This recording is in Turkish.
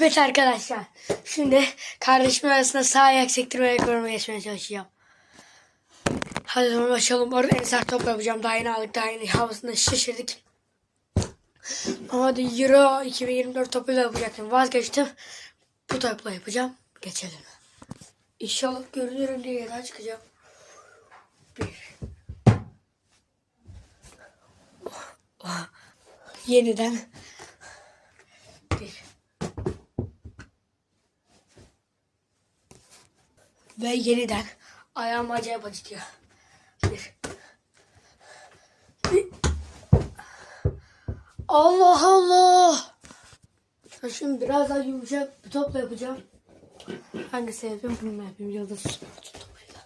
Evet arkadaşlar. Şimdi kardeşimin arasında sağ ayak sektirme rekorumu geçmeye çalışacağım. Hadi zaman başlayalım. Orada en sert top yapacağım. Daha yeni aldık. Daha yeni havasında şişirdik. Ama hadi Euro 2024 topuyla yapacaktım. Vazgeçtim. Bu topla yapacağım. Geçelim. İnşallah görünürüm diye yerden çıkacağım. Bir. Yeniden. Bir. Ve yeniden. Ayağım acayip acıtıyor. Bir. Allah Allah. Şimdi biraz daha yumuşak bir topla yapacağım. Hangisi yapayım? Bunu mu yapayım? Yıldız topuyla.